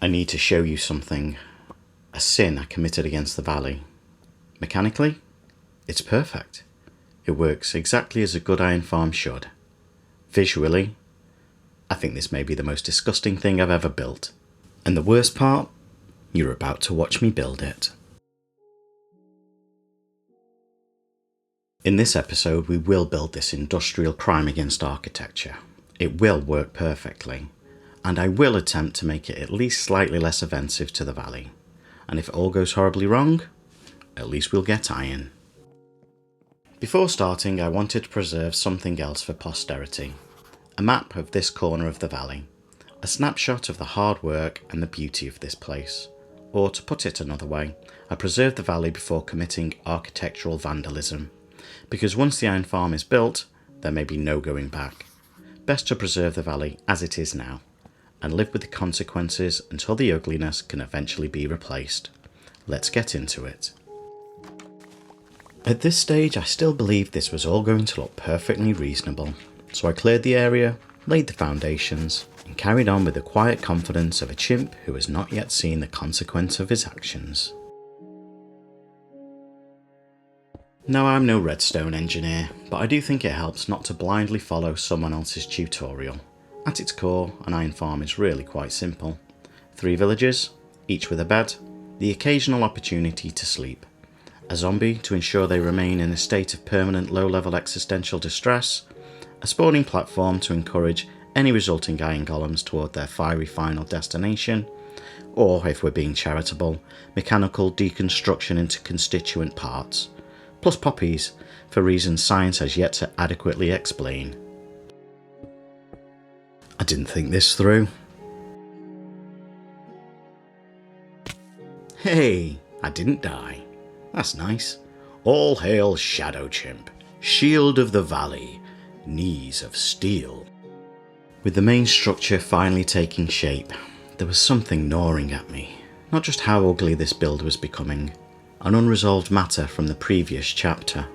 I need to show you something. A sin I committed against the valley. Mechanically, it's perfect. It works exactly as a good iron farm should. Visually, I think this may be the most disgusting thing I've ever built. And the worst part, you're about to watch me build it. In this episode, we will build this industrial crime against architecture. It will work perfectly, and I will attempt to make it at least slightly less offensive to the valley. And if it all goes horribly wrong, at least we'll get iron. Before starting, I wanted to preserve something else for posterity. A map of this corner of the valley. A snapshot of the hard work and the beauty of this place. Or to put it another way, I preserved the valley before committing architectural vandalism. Because once the iron farm is built, there may be no going back. Best to preserve the valley as it is now, and live with the consequences until the ugliness can eventually be replaced. Let's get into it. At this stage, I still believed this was all going to look perfectly reasonable, so I cleared the area, laid the foundations, and carried on with the quiet confidence of a chimp who has not yet seen the consequence of his actions. Now, I'm no redstone engineer, but I do think it helps not to blindly follow someone else's tutorial. At its core, an iron farm is really quite simple. 3 villages, each with a bed, the occasional opportunity to sleep. A zombie to ensure they remain in a state of permanent low-level existential distress. A spawning platform to encourage any resulting iron golems toward their fiery final destination. Or, if we're being charitable, mechanical deconstruction into constituent parts. Plus poppies, for reasons science has yet to adequately explain. I didn't think this through. Hey, I didn't die. That's nice. All hail Shadow Chimp, shield of the valley, knees of steel. With the main structure finally taking shape, there was something gnawing at me. Not just how ugly this build was becoming, an unresolved matter from the previous chapter.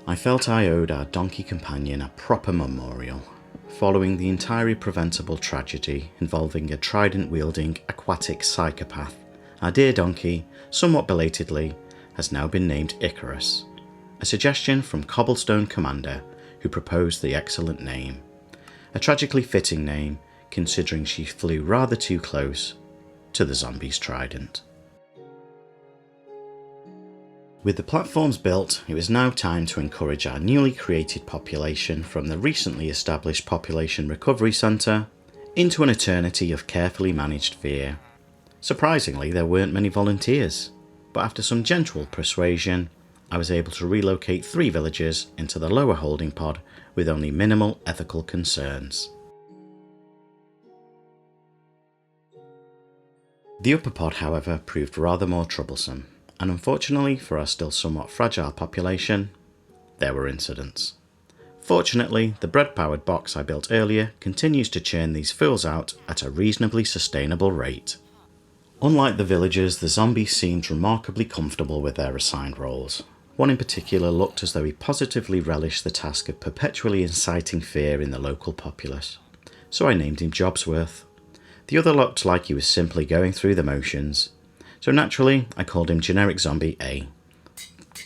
I felt I owed our donkey companion a proper memorial, following the entirely preventable tragedy involving a trident-wielding aquatic psychopath. Our dear donkey, somewhat belatedly, has now been named Icarus, a suggestion from Cobblestone Commander, who proposed the excellent name. A tragically fitting name, considering she flew rather too close to the zombie's trident. With the platforms built, it was now time to encourage our newly created population from the recently established Population Recovery Centre into an eternity of carefully managed fear. Surprisingly, there weren't many volunteers, but after some gentle persuasion, I was able to relocate 3 villagers into the lower holding pod with only minimal ethical concerns. The upper pod, however, proved rather more troublesome. And unfortunately for our still somewhat fragile population, there were incidents. Fortunately, the bread-powered box I built earlier continues to churn these fools out at a reasonably sustainable rate. Unlike the villagers, the zombies seemed remarkably comfortable with their assigned roles. One in particular looked as though he positively relished the task of perpetually inciting fear in the local populace, so I named him Jobsworth. The other looked like he was simply going through the motions, so naturally, I called him Generic Zombie A.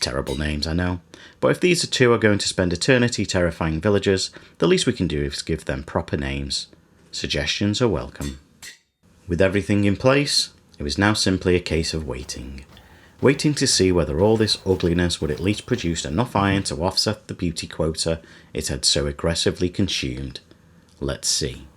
Terrible names, I know, but if these 2 are going to spend eternity terrifying villagers, the least we can do is give them proper names. Suggestions are welcome. With everything in place, it was now simply a case of waiting. Waiting to see whether all this ugliness would at least produce enough iron to offset the beauty quota it had so aggressively consumed. Let's see.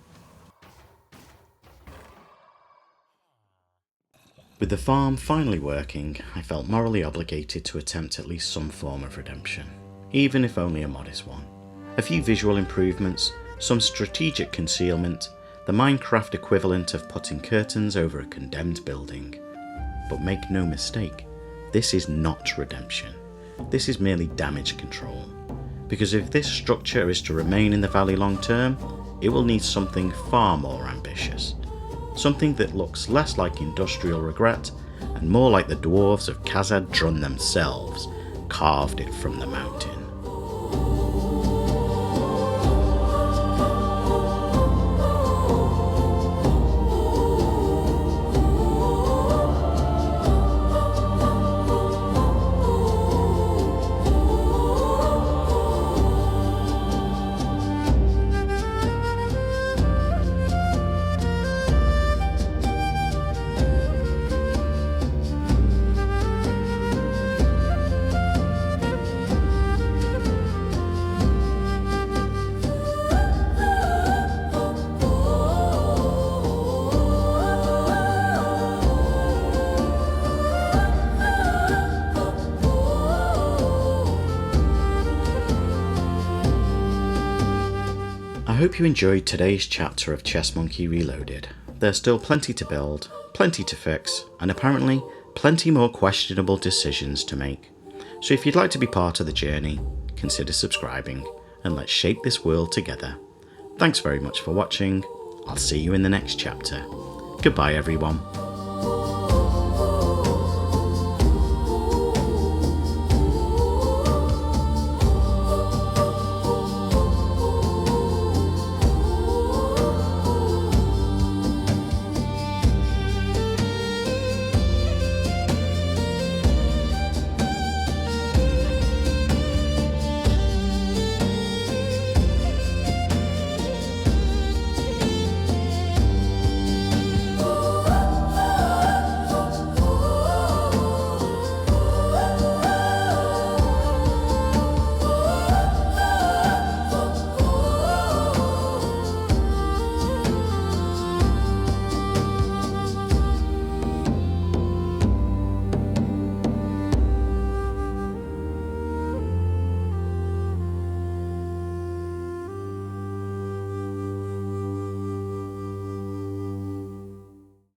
With the farm finally working, I felt morally obligated to attempt at least some form of redemption, even if only a modest one. A few visual improvements, some strategic concealment, the Minecraft equivalent of putting curtains over a condemned building. But make no mistake, this is not redemption. This is merely damage control. Because if this structure is to remain in the valley long term, it will need something far more ambitious. Something that looks less like industrial regret and more like the dwarves of Khazad Drun themselves carved it from the mountain. hope you enjoyed today's chapter of ChestMonkey Reloaded. There's still plenty to build, plenty to fix, and apparently plenty more questionable decisions to make. So if you'd like to be part of the journey, consider subscribing, and let's shape this world together. Thanks very much for watching. I'll see you in the next chapter. Goodbye everyone.